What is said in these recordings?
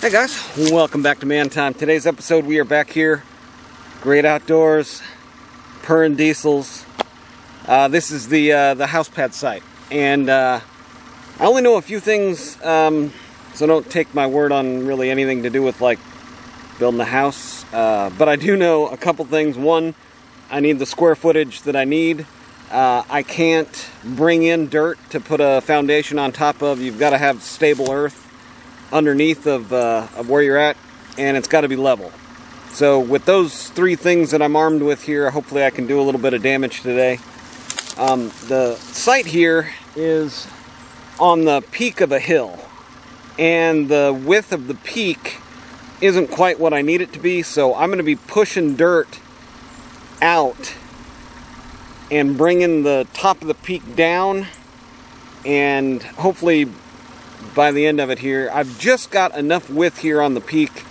Hey guys, welcome back to Man Time. Today's episode we are back here, great outdoors, purring diesels. This is the Homestead site, and I only know a few things, so don't take my word on really anything to do with like building a house. But I do know a couple things. One, I need the square footage that I need. I can't bring in dirt to put a foundation on top of. You've got to have stable earth underneath of where you're at, and it's got to be level. So with those three things that I'm armed with here, hopefully I can do a little bit of damage today. The site here is on the peak of a hill, and the width of the peak isn't quite what I need it to be, so I'm going to be pushing dirt out and bringing the top of the peak down, and hopefully by the end of it here, I've just got enough width here on the peak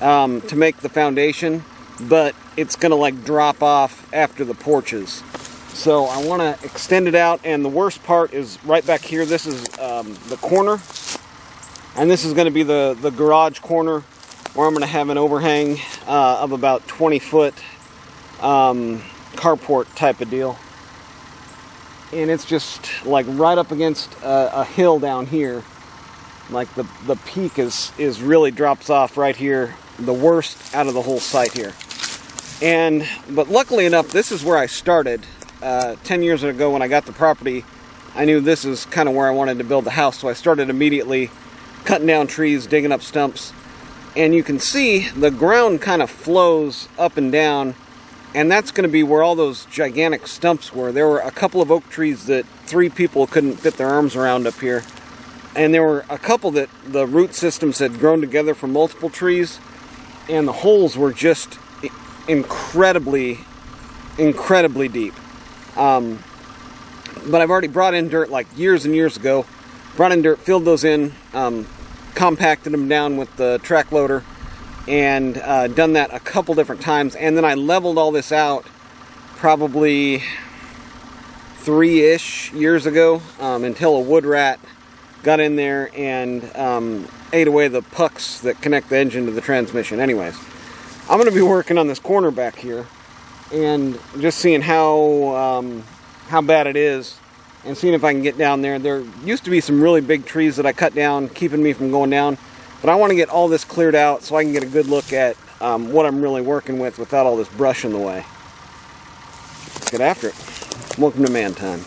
to make the foundation, but it's going to like drop off after the porches. So I want to extend it out, and the worst part is right back here. This is the corner, and this is going to be the garage corner where I'm going to have an overhang of about 20 foot carport type of deal. And it's just like right up against a hill down here. Like the peak is really drops off right here, the worst out of the whole site here. But luckily enough, this is where I started 10 years ago when I got the property. I knew this is kind of where I wanted to build the house, so I started immediately cutting down trees, digging up stumps, and you can see the ground kind of flows up and down. And that's going to be where all those gigantic stumps were. There were a couple of oak trees that 3 people couldn't fit their arms around up here. And there were a couple that the root systems had grown together from multiple trees. And the holes were just incredibly deep. But I've already brought in dirt like years and years ago. Brought in dirt, filled those in, compacted them down with the track loader. And done that a couple different times, and then I leveled all this out probably 3-ish years ago until a wood rat got in there and ate away the pucks that connect the engine to the transmission. Anyways, I'm going to be working on this corner back here and just seeing how bad it is and seeing if I can get down there. There used to be some really big trees that I cut down, keeping me from going down. But I want to get all this cleared out so I can get a good look at what I'm really working with without all this brush in the way. Let's get after it. Welcome to Man Time.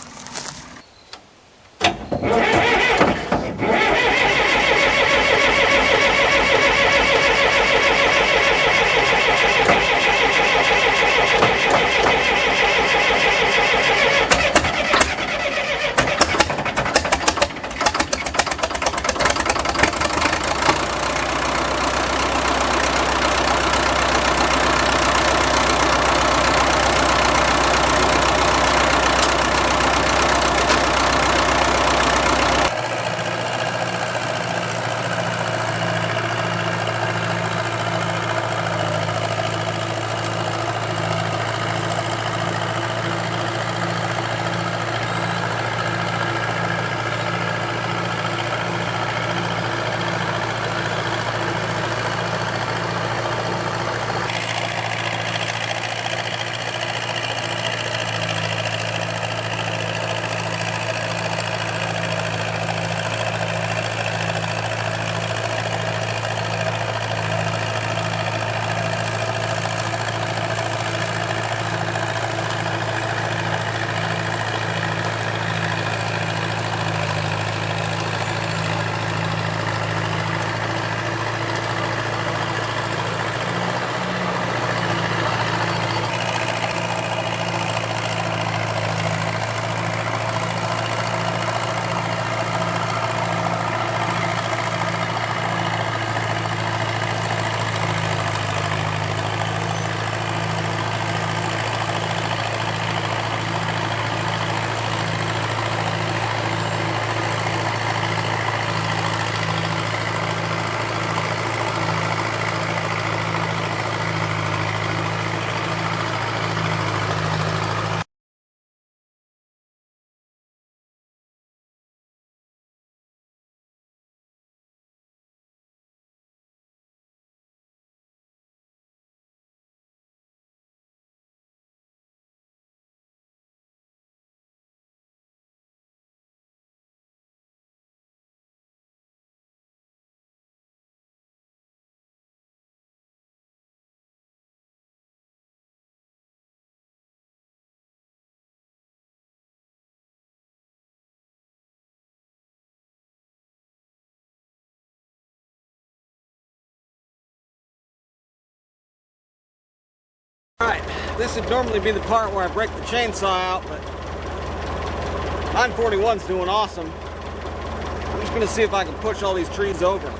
this would normally be the part where I break the chainsaw out, but 941's doing awesome. I'm just going to see if I can push all these trees over.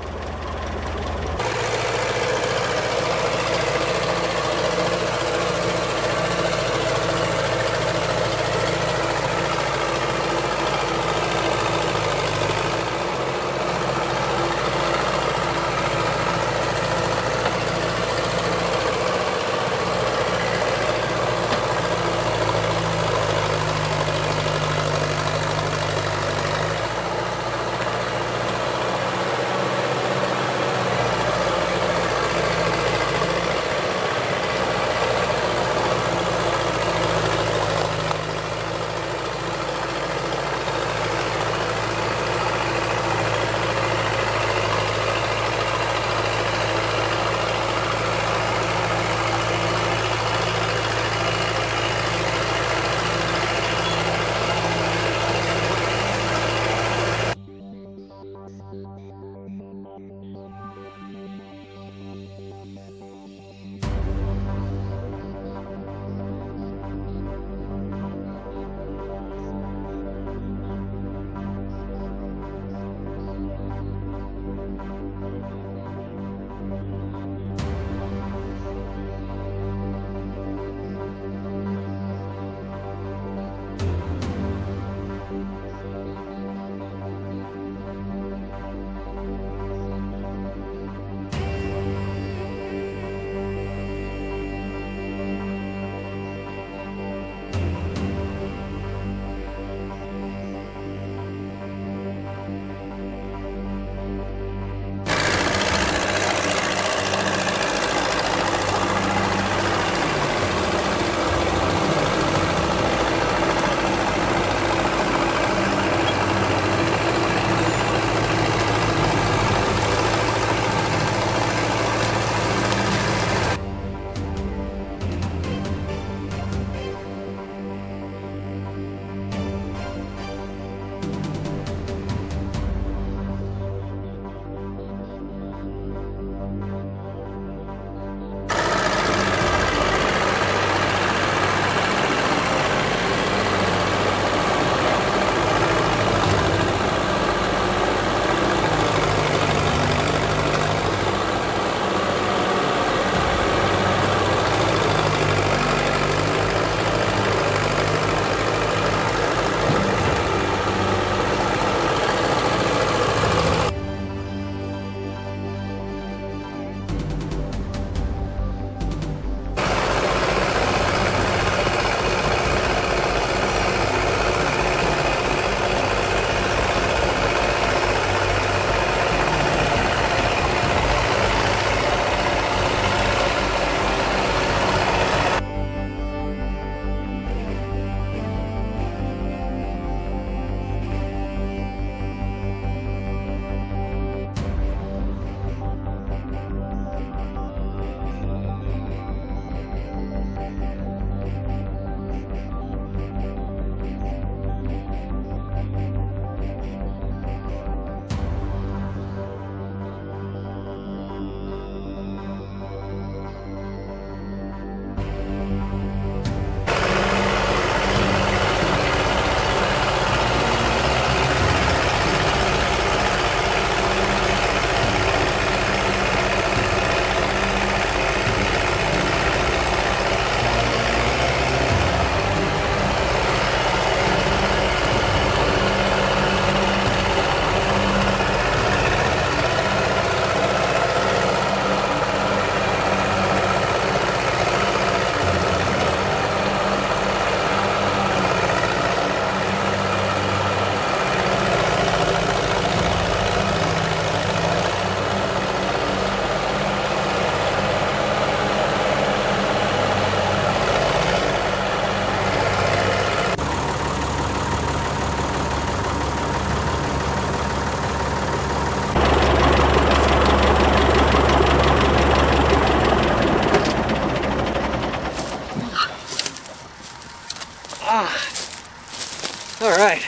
All right.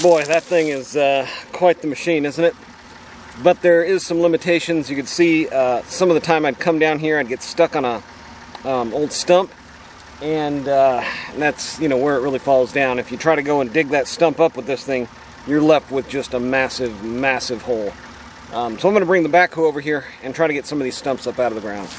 Boy, that thing is quite the machine, isn't it? But there is some limitations. You can see some of the time I'd come down here, I'd get stuck on a old stump, and that's, you know, where it really falls down. If you try to go and dig that stump up with this thing, you're left with just a massive, massive hole. So I'm going to bring the backhoe over here and try to get some of these stumps up out of the ground.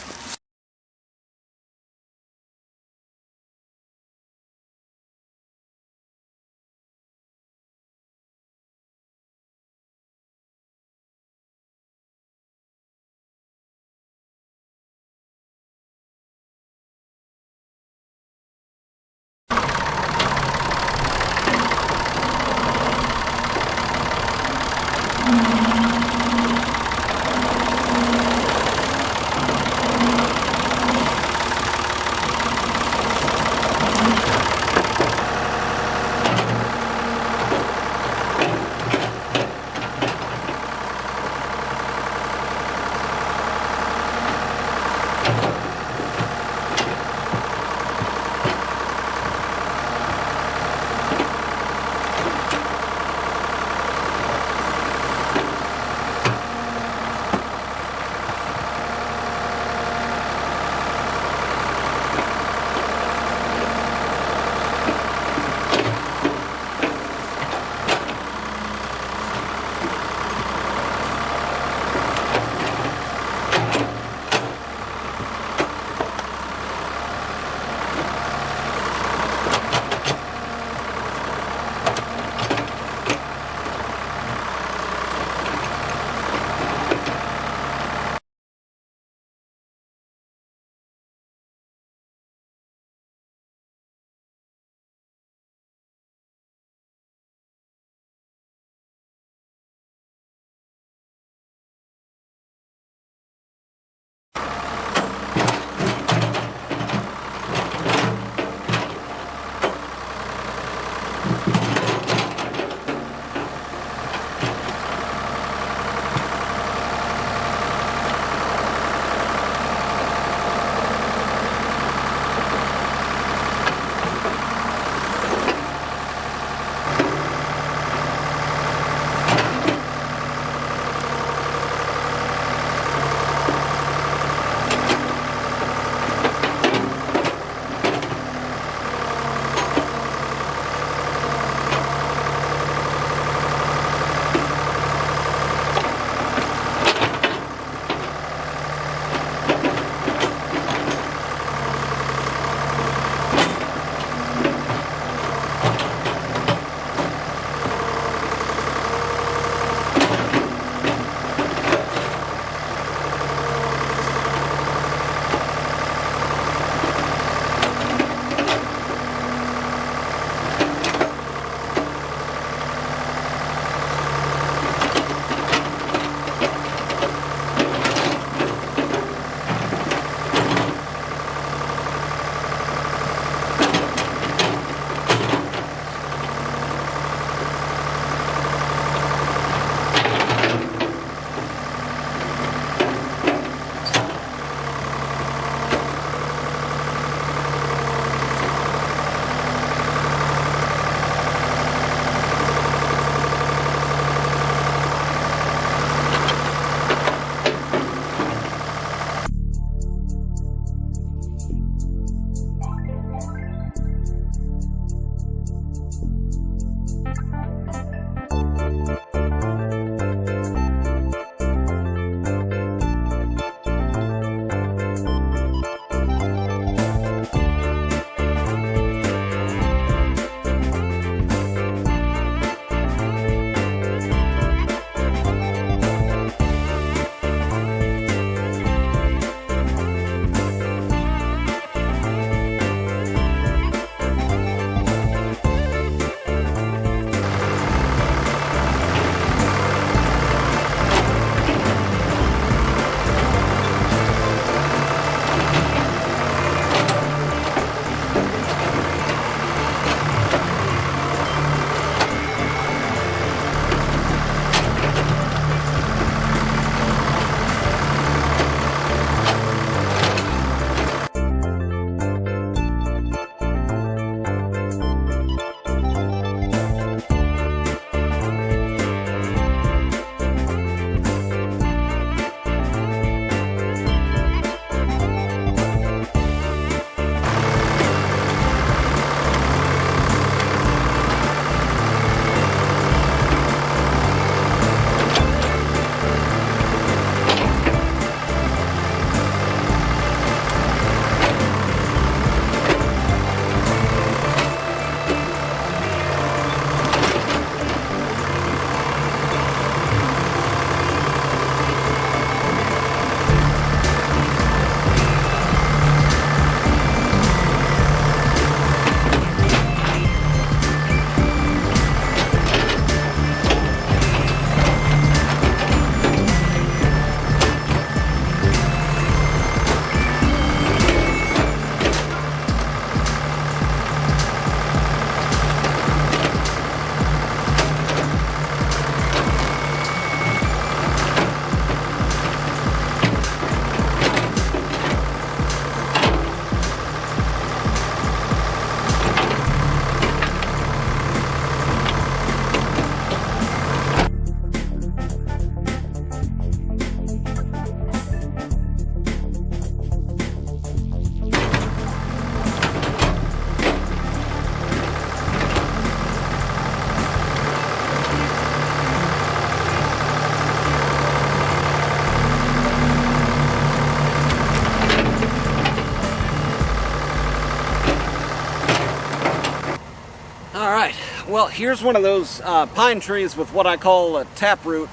Well, here's one of those pine trees with what I call a taproot.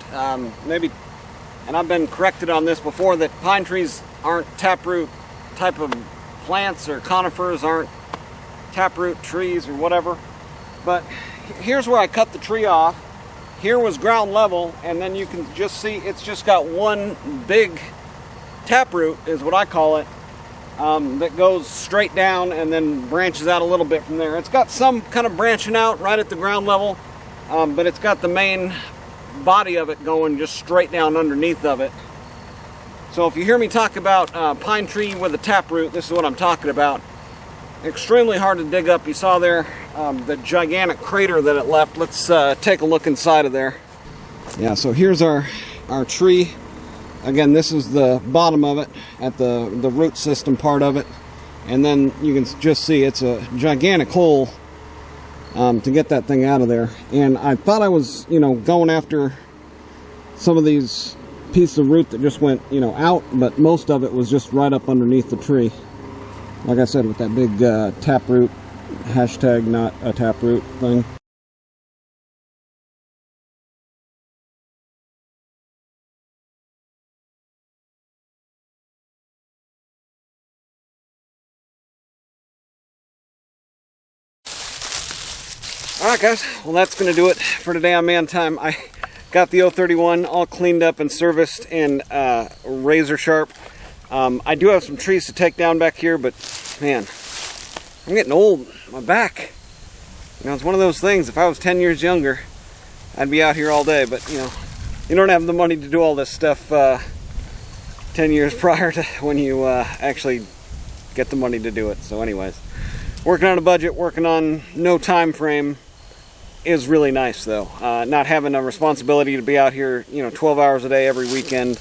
Maybe, and I've been corrected on this before, that pine trees aren't taproot type of plants, or conifers aren't taproot trees or whatever. But here's where I cut the tree off. Here was ground level, and then you can just see it's just got one big taproot, is what I call it, that goes straight down and then branches out a little bit from there. It's got some kind of branching out right at the ground level, but it's got the main body of it going just straight down underneath of it. So if you hear me talk about pine tree with a taproot, this is what I'm talking about. Extremely hard to dig up. You saw there the gigantic crater that it left. Let's take a look inside of there. Yeah, so here's our tree. Again, this is the bottom of it, at the root system part of it. And then you can just see it's a gigantic hole to get that thing out of there. And I thought I was, going after some of these pieces of root that just went, out, but most of it was just right up underneath the tree. Like I said, with that big taproot, hashtag not a taproot thing. Alright guys, well that's going to do it for today on Man Time. I got the 031 all cleaned up and serviced and razor sharp. I do have some trees to take down back here, but man, I'm getting old. My back. It's one of those things. If I was 10 years younger, I'd be out here all day, but you don't have the money to do all this stuff 10 years prior to when you actually get the money to do it. So anyways, working on a budget, working on no time frame is really nice though. Not having a responsibility to be out here 12 hours a day every weekend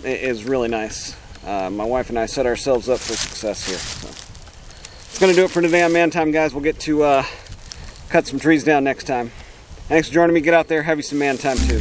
is really nice. My wife and I set ourselves up for success here. So it's going to do it for today on Man Time, guys. We'll get to cut some trees down next time. Thanks for joining me. Get out there, have you some Man Time too.